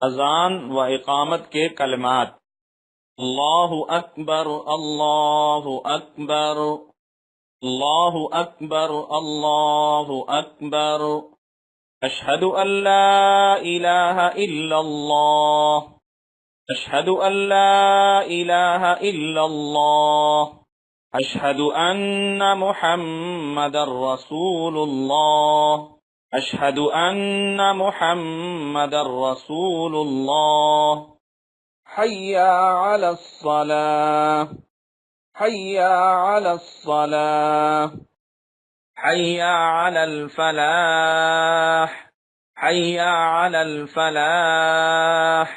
अजान व इकामत के कलमात। अल्लाहु अकबर अल्लाहु अकबर अल्लाहु अकबर अल्लाहु अकबर। अशहदु अल्ला इलाहा इल्लल्लाह अशहदु अल्ला इलाहा इल्लल्लाह अशहदु अन्ना मुहम्मदर रसूलुल्लाह अशहदु अन्ना मुहम्मदर रसूलुल्लाह। हय्या अलस सलाह हय्या अलस सलाह हय्या अलल फलाह हय्या अलल फलाह।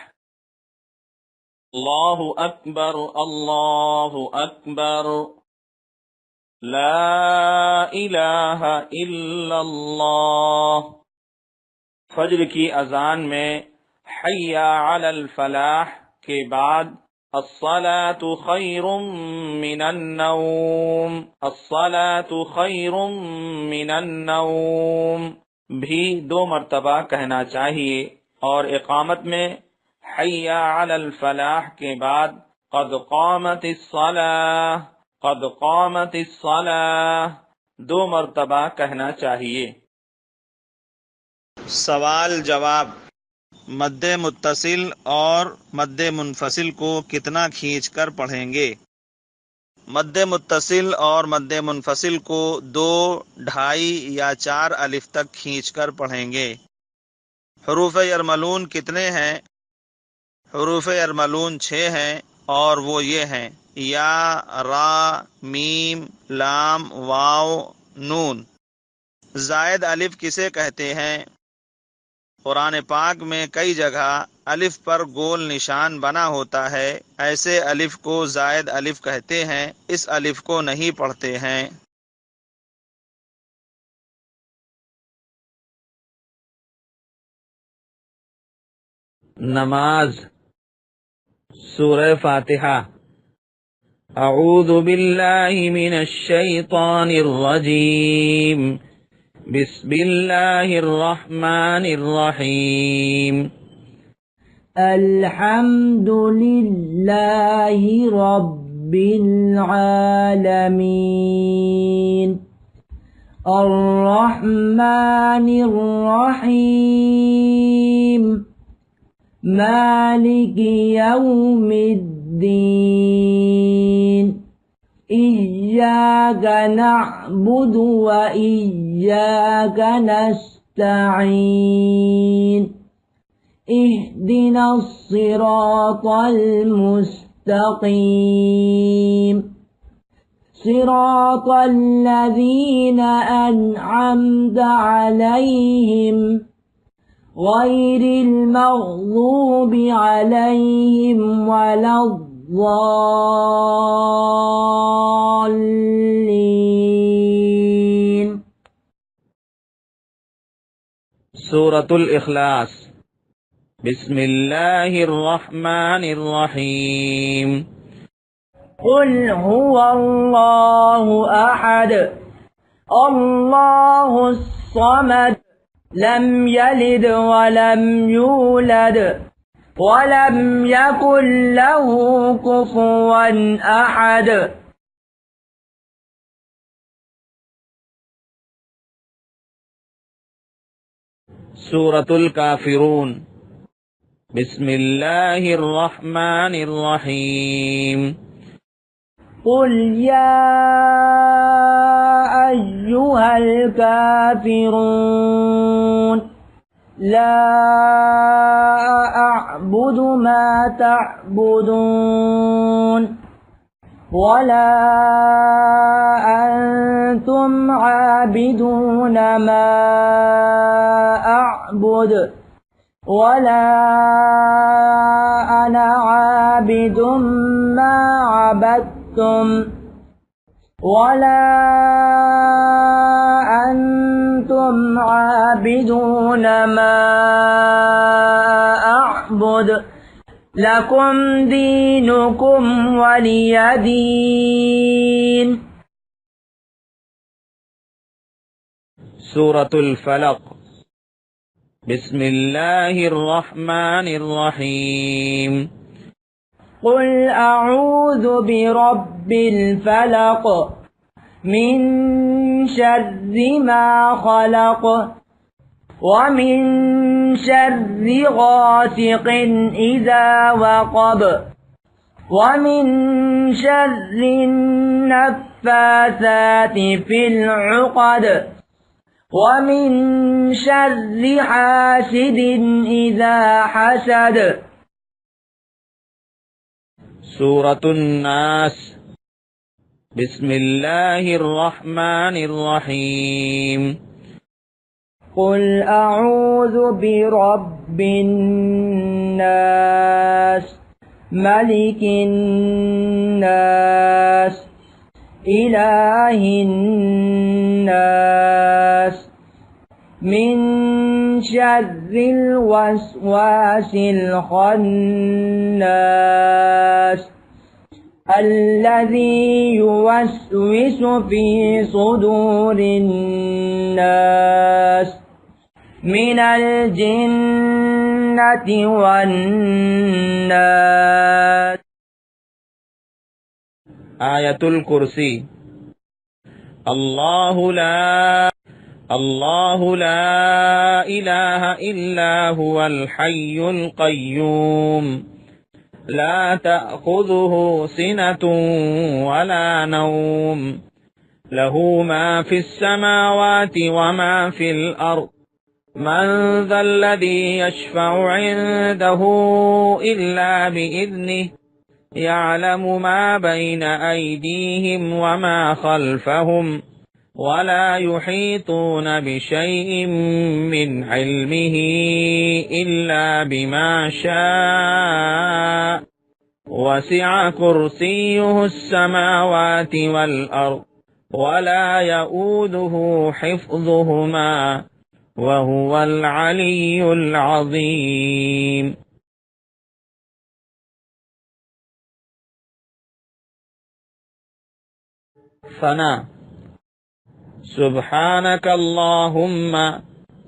अल्लाहु अकबर अल्लाहु अकबर ला इलाहा इल्लल्लाह। फज्र की अजान में हय्या अलल फलाह के बाद अस्सलातु खैरुम मिनन नौम अस्सलातु खैरुम मिनन नौम भी 2 मरतबा कहना चाहिए। और इकामत में हय्या अलल फलाह के बाद क़द क़ामतिस सलाह 2 मरतबा कहना चाहिए। सवाल जवाब। मद्दे मुत्तसिल और मद्दे मुनफसिल को कितना खींचकर पढ़ेंगे? मद्दे मुत्तसिल और मद्दे मुनफसिल को 2, 2.5 या 4 अलिफ तक खींचकर पढ़ेंगे। हुरूफ यरमलून कितने हैं? हुरूफ यरमलून 6 हैं और वो ये हैं: या, रा, मीम, लाम, वाव, नून। जायद अलिफ किसे कहते हैं? कुरान पाक में कई जगह अलिफ पर गोल निशान बना होता है। ऐसे अलिफ को जायद अलिफ कहते हैं। इस अलिफ को नहीं पढ़ते हैं। नमाज। सूरह फातिहा। अऊज़ु बिल्लाहि मिनश शैतानिर रजीम। बिस्मिल्लाहिर रहमानिर रहीम। अल्हम्दुलिल्लाहि रब्बिल आलमीन अर्रहमानिर रहीम मालिकि यौमिद्दीन इय्याका नअबुदु व इय्याका नस्तईन इहदिनस सिरातल मुस्तकीम सिरातल लज़ीना अनअमता अलैहिम गैरिल मग़ज़ूबि अलैहिम वलद्दाल्लीन। सूरतुल इखलास। बिस्मिल्लाहिर रहमानिर रहीम। कुल हुवल्लाहु अहद अल्लाहुस समद लम यलिद वलम यूलद वलम यकुल लहू कुफुवन अहद। सूरतुल काफिरून। बिस्मिल्लाहिर रहमानिर रहीम। कुल या अय्युहल काफिरून ला अअबुदु मा तअबुदून वला अंतुम आबिदून मा अअबुद वला अना आबिदुम मा अबदतुम वला अंतुम आबिदून मा अअबुद लकुम दीनुकुम वलिय दीन। सूरतुल फलक। बिस्मिल्लाहिर रहमानिर रहीम। कुल अऊज़ु बिरब्बिल फलक मिन शर्रि मा खलक व मिन शर्रि गासिकिन इज़ा वक़ब व मिन शर्रि नफ़्फ़ासाति फिल उक़द व मिन शर्रि हासिदिन इज़ा हसद। सूरतुन नास। बिस्मिल्लाहिर रहमानिर रहीम। कुल अऊज़ु बिरब्बिन नास मलिकिन नास इलाहिन नास मिन शर्रिल वस्वासिल खन्नास अल्लज़ी युवस्विसु फी सुदूरिन नास मिनल जिन्नति वन नास। आयतुल कुर्सी। अल्लाहु ला इलाहा इल्ला हुवल हय्युल क़य्यूम ला तअख़ुज़ुहु सिनतुन वला नौम लहू मा फ़िस समावाति व मा फ़िल अर्ज़ मन ज़ल्लज़ी यशफ़अु इन्दहु इल्ला बिइज़्निहि यअलमु मा बैन अयदीहिम व मा ख़ल्फ़हुम वला युहीतून बिशैइन मिन इल्मिही इल्ला बिमा शाअ वसिअ कुर्सियुहुस समावाति वल अर्ज़ वला यऊदुहु हिफ़्ज़ुहुमा वहुवल अलियुल अज़ीम। सना। सुब्हानक अल्लाहुम्मा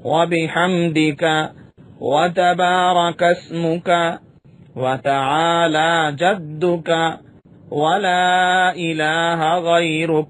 व बिहम्दिका व तबारक अस्मुका व तआला जद्दुका व ला इलाहा गैरुक